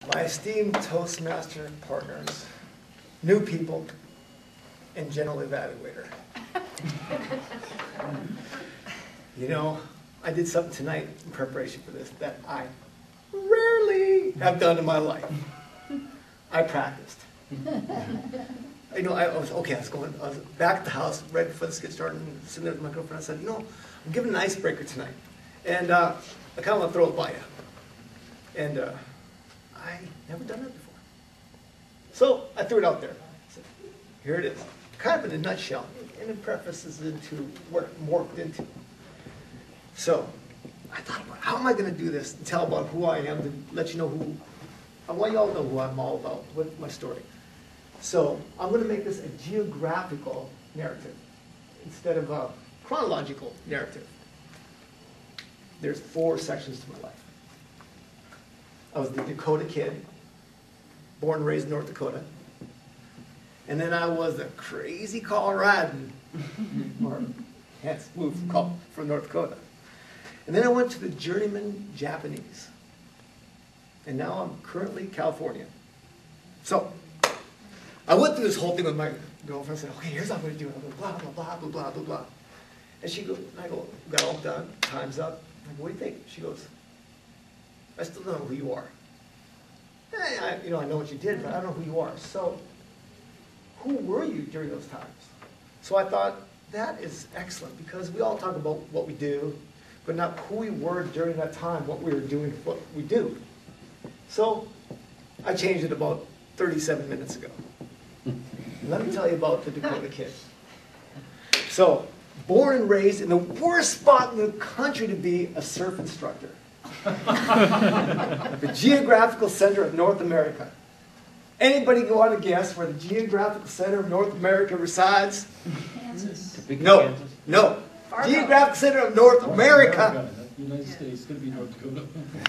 My esteemed Toastmaster partners, new people, and general evaluator. You know, I did something tonight in preparation for this that I rarely have done in my life. I practiced. You know, I was back at the house right before this gets started, and sitting there with my girlfriend. I said, you know, I'm giving an icebreaker tonight, and I kind of want to throw it by you. And I never done it before. So I threw it out there. I said, here it is, kind of in a nutshell, and it prefaces into what it morphed into. So I thought about how am I going to do this and tell about who I am, to let you know who, I want you all to know who I'm all about, what my story. So I'm going to make this a geographical narrative instead of a chronological narrative. There's 4 sections to my life. I was the Dakota kid, born and raised in North Dakota. And then I was a crazy Coloradan, or hence moved from North Dakota. And then I went to the journeyman Japanese. And now I'm currently Californian. So I went through this whole thing with my girlfriend and said, okay, here's how I'm going to do it. I'm going to blah, blah, blah, blah, blah, blah, blah. And she goes, I go, got all done, time's up. I'm like, what do you think? She goes, I still don't know who you are. I know what you did, but I don't know who you are. So who were you during those times? So I thought, that is excellent, because we all talk about what we do, but not who we were during that time, what we were doing, what we do. So I changed it about 37 minutes ago. Let me tell you about the Dakota kid. So, born and raised in the worst spot in the country to be a surf instructor. The geographical center of North America. Anybody want to guess where the geographical center of North America resides? Kansas. No, no. Geographical center of North America. United States, it's going to be North Dakota.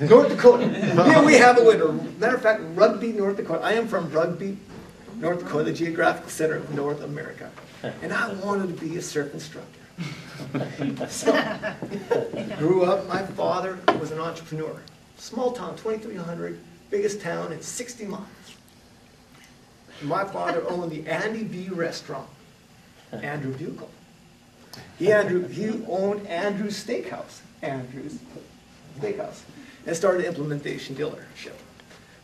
North Dakota. Here we have a winner. Matter of fact, Rugby, North Dakota. I am from Rugby, North Dakota, the geographical center of North America. And I wanted to be a surf instructor. So, grew up, my father was an entrepreneur. Small town, 2,300, biggest town, it's 60 miles. My father owned the Andy B restaurant, Andrew Buchl. He owned Andrew's Steakhouse, and started implementation dealership.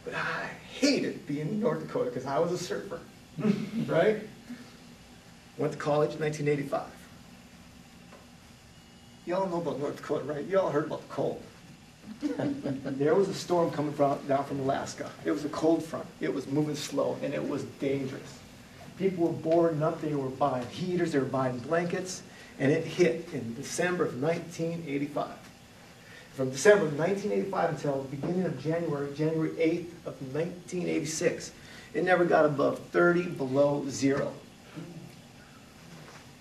But I hated being in North Dakota because I was a surfer, right? Went to college in 1985. You all know about North Dakota, right? You all heard about the cold. There was a storm coming down from Alaska. It was a cold front. It was moving slow, and it was dangerous. People were boarding up. They were buying heaters. They were buying blankets. And it hit in December of 1985. From December of 1985 until the beginning of January 8th of 1986, it never got above 30 below zero.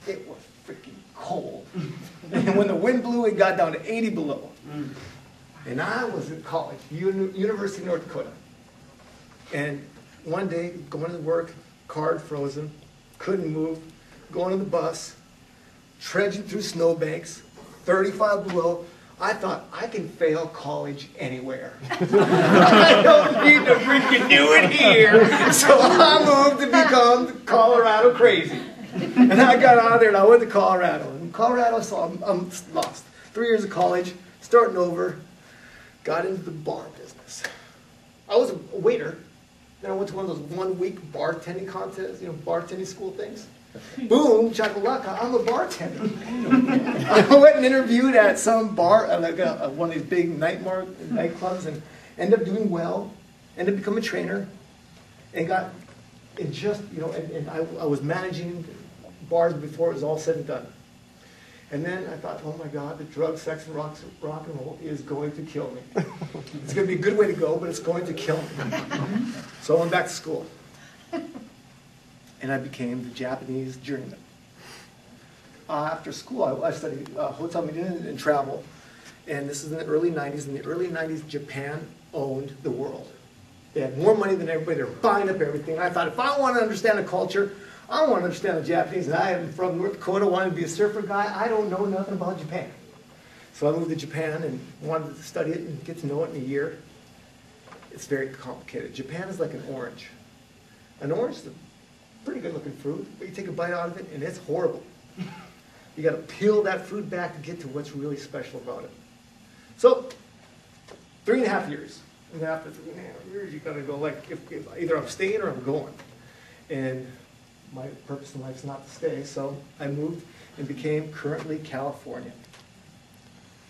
It was freaking cold. And when the wind blew, it got down to 80 below. And I was at college, University of North Dakota. And one day, going to work, car frozen, couldn't move, going on the bus, trudging through snowbanks, 35 below. I thought, I can fail college anywhere. I don't need to freaking do it here. So I moved to become Colorado crazy. And I got out of there and I went to Colorado. In Colorado, so I'm lost. 3 years of college, starting over, got into the bar business. I was a waiter. Then I went to one of those 1-week bartending contests, bartending school things. Boom, chakalaka, I'm a bartender. I went and interviewed at some bar, like one of these big nightclubs, and ended up doing well, ended up becoming a trainer, and I was managing bars before it was all said and done. And then I thought, oh my God, the drug, sex, and rock and roll is going to kill me. It's going to be a good way to go, but it's going to kill me. So I went back to school. And I became the Japanese journeyman. After school, I studied hotel management and travel. And this is in the early 90s. In the early 90s, Japan owned the world. They had more money than everybody. They were buying up everything. And I thought, if I want to understand the culture, I want to understand the Japanese. And I am from North Dakota, wanted to be a surfer guy. I don't know nothing about Japan. So I moved to Japan and wanted to study it and get to know it in a year. it's very complicated. Japan is like an orange. An orange is a pretty good looking fruit, but you take a bite out of it and it's horrible. You got to peel that fruit back to get to what's really special about it. So, 3.5 years. And after 3.5 years, you got to go like, if either I'm staying or I'm going. And my purpose in life is not to stay, so I moved and became currently Californian.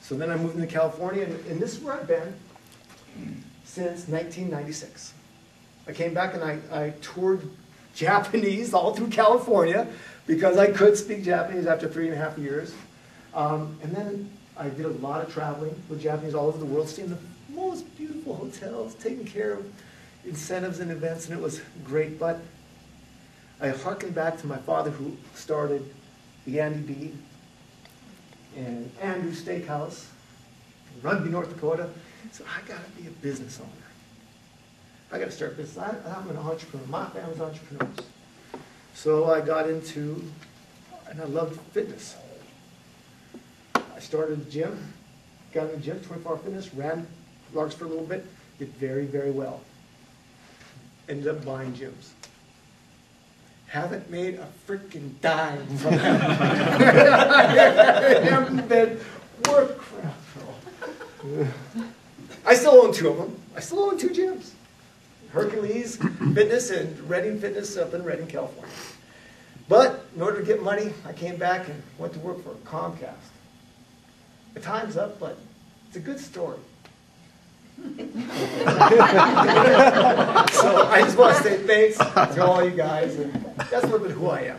So then I moved into California, and this is where I've been since 1996. I came back and I toured Japanese all through California because I could speak Japanese after 3.5 years. And then I did a lot of traveling with Japanese all over the world, seeing the most beautiful hotels, taking care of incentives and events, and it was great. But I harkened back to my father, who started the Andy B and Andrew Steakhouse in Rugby, North Dakota. So I got to be a business owner. I got to start a business. I'm an entrepreneur. My family's entrepreneurs. So I got into, and I loved fitness. I started a gym, got in the gym, 24-hour fitness, ran Larks for a little bit, did very, very well. Ended up buying gyms. Haven't made a freaking dime from that. I haven't been worth crap. I still own 2 of them. I still own 2 gyms. Hercules Fitness and Redding Fitness up in Redding, California. But in order to get money, I came back and went to work for Comcast. The time's up, but it's a good story. So I just want to say thanks to all you guys, and that's a little bit who I am.